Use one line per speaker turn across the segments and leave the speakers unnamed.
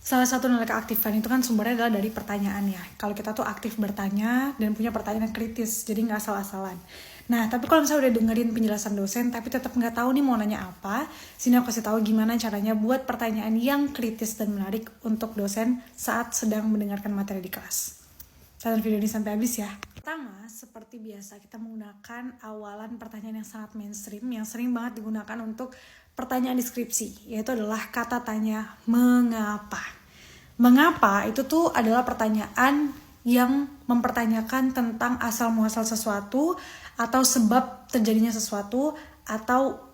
Salah satu nilai keaktifan itu kan sumbernya adalah dari pertanyaan ya. Kalau kita tuh aktif bertanya dan punya pertanyaan yang kritis, jadi nggak asal-asalan. Nah, tapi kalau misalnya udah dengerin penjelasan dosen, tapi tetap nggak tahu nih mau nanya apa, sini aku kasih tahu gimana caranya buat pertanyaan yang kritis dan menarik untuk dosen saat sedang mendengarkan materi di kelas. Tonton video ini sampai habis ya. Pertama, seperti biasa kita menggunakan awalan pertanyaan yang sangat mainstream, yang sering banget digunakan untuk pertanyaan deskripsi, yaitu adalah kata tanya mengapa. Mengapa itu tuh adalah pertanyaan yang mempertanyakan tentang asal muasal sesuatu atau sebab terjadinya sesuatu atau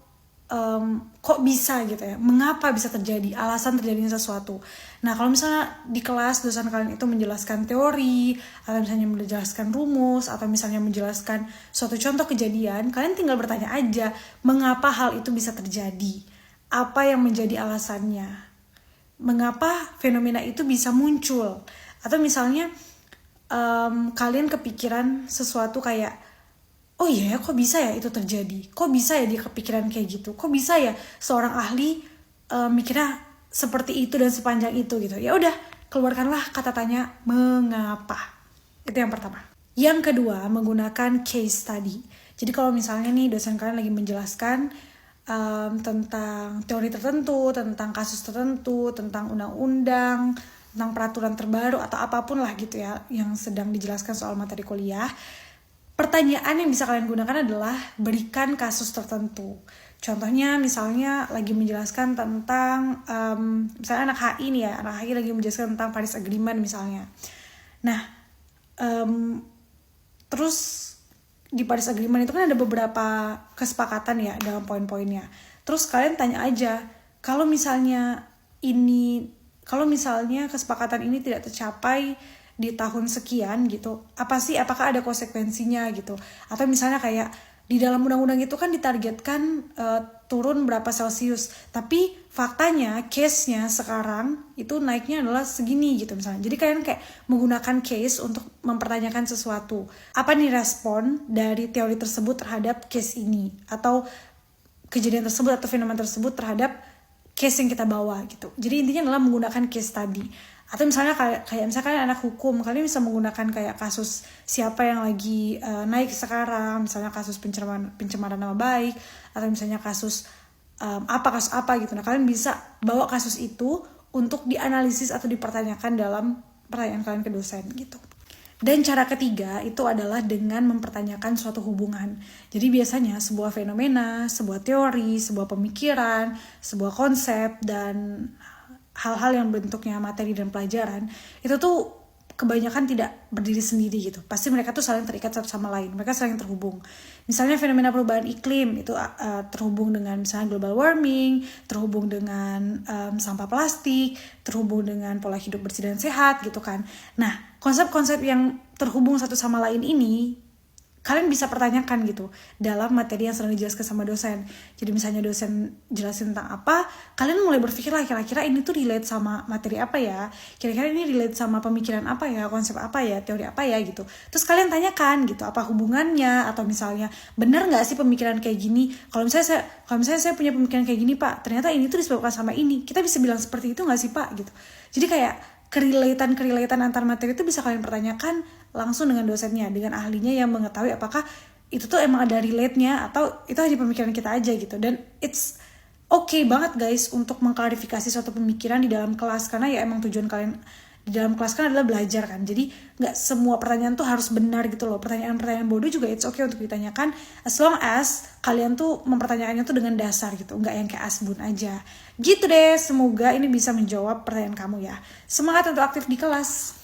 kok bisa gitu ya, mengapa bisa terjadi, alasan terjadinya sesuatu. Nah, kalau misalnya di kelas dosen kalian itu menjelaskan teori atau misalnya menjelaskan rumus atau misalnya menjelaskan suatu contoh kejadian, kalian tinggal bertanya aja mengapa hal itu bisa terjadi, apa yang menjadi alasannya, mengapa fenomena itu bisa muncul. Atau misalnya kalian kepikiran sesuatu kayak, oh iya, kok bisa ya itu terjadi? Kok bisa ya dia kepikiran kayak gitu? Kok bisa ya seorang ahli mikirnya seperti itu dan sepanjang itu gitu? Ya udah, keluarkanlah kata tanya mengapa. Itu yang pertama. Yang kedua, menggunakan case study. Jadi kalau misalnya nih dosen kalian lagi menjelaskan tentang teori tertentu, tentang kasus tertentu, tentang undang-undang, tentang peraturan terbaru atau apapun lah gitu ya yang sedang dijelaskan soal materi kuliah. Pertanyaan yang bisa kalian gunakan adalah berikan kasus tertentu. Contohnya misalnya lagi menjelaskan tentang, misalnya anak HI nih ya, anak HI lagi menjelaskan tentang Paris Agreement misalnya. Nah, terus di Paris Agreement itu kan ada beberapa kesepakatan ya dalam poin-poinnya. Terus kalian tanya aja, kalau misalnya kesepakatan ini tidak tercapai di tahun sekian gitu, apakah ada konsekuensinya gitu. Atau misalnya kayak di dalam undang-undang itu kan ditargetkan turun berapa Celsius, tapi faktanya case-nya sekarang itu naiknya adalah segini gitu misalnya. Jadi kalian kayak menggunakan case untuk mempertanyakan sesuatu. Apa nih respon dari teori tersebut terhadap case ini, atau kejadian tersebut atau fenomena tersebut terhadap case yang kita bawa gitu. Jadi intinya adalah menggunakan case study. Atau misalnya kayak misalkan anak hukum, kalian bisa menggunakan kayak kasus siapa yang lagi naik sekarang, misalnya kasus pencemaran nama baik, atau misalnya kasus apa gitu. Nah, kalian bisa bawa kasus itu untuk dianalisis atau dipertanyakan dalam pertanyaan kalian ke dosen gitu. Dan cara ketiga itu adalah dengan mempertanyakan suatu hubungan. Jadi biasanya sebuah fenomena, sebuah teori, sebuah pemikiran, sebuah konsep, dan hal-hal yang bentuknya materi dan pelajaran itu tuh kebanyakan tidak berdiri sendiri gitu. Pasti mereka tuh saling terikat satu sama lain. Mereka saling terhubung. Misalnya fenomena perubahan iklim itu terhubung dengan misalnya global warming, terhubung dengan sampah plastik, terhubung dengan pola hidup bersih dan sehat gitu kan. Nah, konsep-konsep yang terhubung satu sama lain ini kalian bisa pertanyakan gitu dalam materi yang sedang dijelaskan sama dosen. Jadi misalnya dosen jelasin tentang apa, kalian mulai berpikir lah kira-kira ini tuh relate sama materi apa ya, kira-kira ini relate sama pemikiran apa ya, konsep apa ya, teori apa ya gitu. Terus kalian tanyakan gitu apa hubungannya, atau misalnya benar nggak sih pemikiran kayak gini. Kalau misalnya saya punya pemikiran kayak gini Pak, ternyata ini tuh disebabkan sama ini, kita bisa bilang seperti itu nggak sih Pak gitu. Jadi kayak kerelatan antar materi itu bisa kalian pertanyakan langsung dengan dosennya, dengan ahlinya yang mengetahui apakah itu tuh emang ada relate-nya atau itu hanya pemikiran kita aja gitu. Dan it's okay banget guys untuk mengklarifikasi suatu pemikiran di dalam kelas, karena ya emang tujuan kalian di dalam kelas kan adalah belajar kan. Jadi gak semua pertanyaan tuh harus benar gitu loh. Pertanyaan-pertanyaan bodoh juga it's okay untuk ditanyakan, as long as kalian tuh mempertanyaannya tuh dengan dasar gitu, gak yang kayak asbun aja gitu deh. Semoga ini bisa menjawab pertanyaan kamu ya. Semangat untuk aktif di kelas.